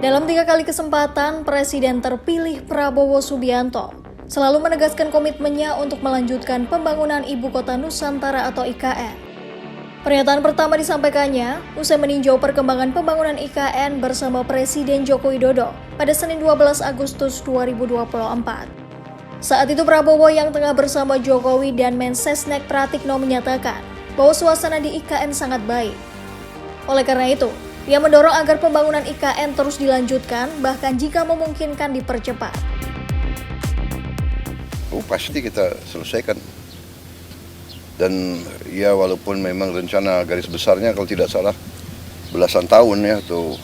Dalam 3 kali kesempatan, Presiden terpilih Prabowo Subianto selalu menegaskan komitmennya untuk melanjutkan pembangunan Ibu Kota Nusantara atau IKN. Pernyataan pertama disampaikannya usai meninjau perkembangan pembangunan IKN bersama Presiden Joko Widodo pada Senin 12 Agustus 2024. Saat itu Prabowo yang tengah bersama Jokowi dan Mensesnek Pratikno menyatakan bahwa suasana di IKN sangat baik. Oleh karena itu, ia mendorong agar pembangunan IKN terus dilanjutkan, bahkan jika memungkinkan dipercepat. Pasti kita selesaikan. Dan ya walaupun memang rencana garis besarnya kalau tidak salah belasan tahun ya, atau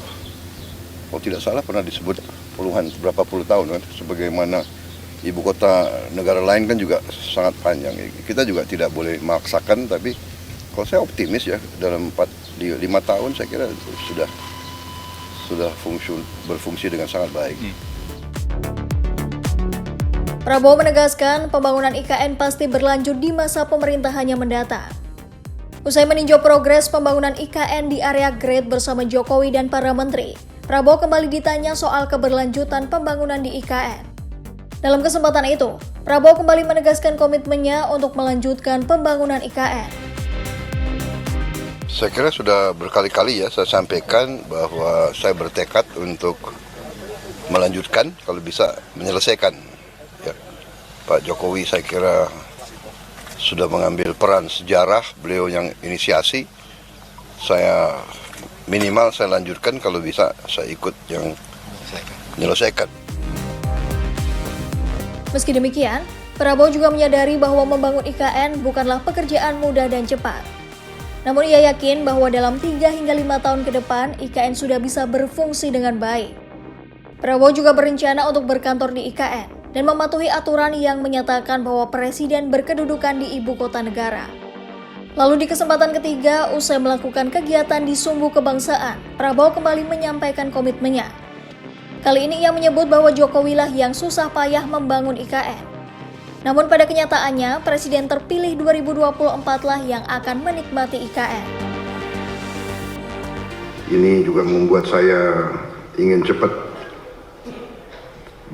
kalau tidak salah pernah disebut puluhan, berapa puluh tahun kan, sebagaimana ibu kota negara lain kan juga sangat panjang. Kita juga tidak boleh memaksakan, tapi kalau saya optimis ya, dalam 5 tahun saya kira sudah berfungsi dengan sangat baik. Prabowo menegaskan pembangunan IKN pasti berlanjut di masa pemerintahannya mendatang. Usai meninjau progres pembangunan IKN di area Grade bersama Jokowi dan para menteri, Prabowo kembali ditanya soal keberlanjutan pembangunan di IKN. Dalam kesempatan itu, Prabowo kembali menegaskan komitmennya untuk melanjutkan pembangunan IKN. Saya kira sudah berkali-kali ya saya sampaikan bahwa saya bertekad untuk melanjutkan, kalau bisa menyelesaikan. Ya, Pak Jokowi saya kira sudah mengambil peran sejarah, beliau yang inisiasi. Saya minimal saya lanjutkan, kalau bisa saya ikut yang menyelesaikan. Meski demikian, Prabowo juga menyadari bahwa membangun IKN bukanlah pekerjaan mudah dan cepat. Namun ia yakin bahwa dalam 3 hingga 5 tahun ke depan, IKN sudah bisa berfungsi dengan baik. Prabowo juga berencana untuk berkantor di IKN dan mematuhi aturan yang menyatakan bahwa Presiden berkedudukan di Ibu Kota Negara. Lalu di kesempatan ketiga, usai melakukan kegiatan di Sumbu Kebangsaan, Prabowo kembali menyampaikan komitmennya. Kali ini ia menyebut bahwa Jokowi lah yang susah payah membangun IKN. Namun pada kenyataannya, Presiden terpilih 2024 lah yang akan menikmati IKN. Ini juga membuat saya ingin cepat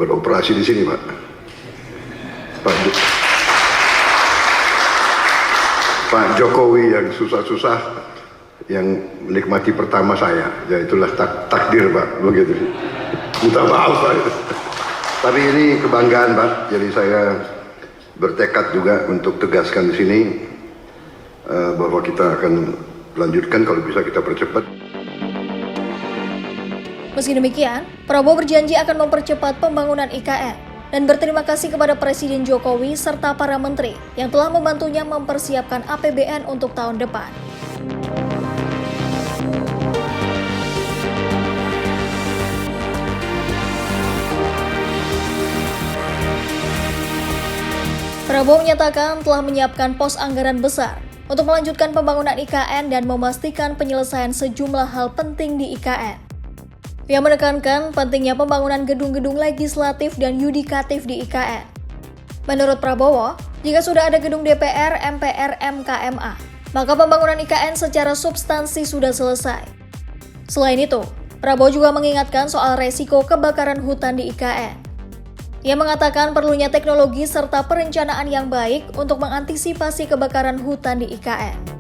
beroperasi di sini, Pak. Pak Jokowi yang susah-susah, yang menikmati pertama saya. Ya itulah takdir, Pak, begitu. Minta maaf, Pak. Tapi ini kebanggaan, Pak. Jadi saya bertekad juga untuk tegaskan di sini bahwa kita akan lanjutkan, kalau bisa kita percepat. Meski demikian, Prabowo berjanji akan mempercepat pembangunan IKN dan berterima kasih kepada Presiden Jokowi serta para menteri yang telah membantunya mempersiapkan APBN untuk tahun depan. Prabowo menyatakan telah menyiapkan pos anggaran besar untuk melanjutkan pembangunan IKN dan memastikan penyelesaian sejumlah hal penting di IKN. Ia menekankan pentingnya pembangunan gedung-gedung legislatif dan yudikatif di IKN. Menurut Prabowo, jika sudah ada gedung DPR, MPR, MKMA, maka pembangunan IKN secara substansi sudah selesai. Selain itu, Prabowo juga mengingatkan soal resiko kebakaran hutan di IKN. Ia mengatakan perlunya teknologi serta perencanaan yang baik untuk mengantisipasi kebakaran hutan di IKN.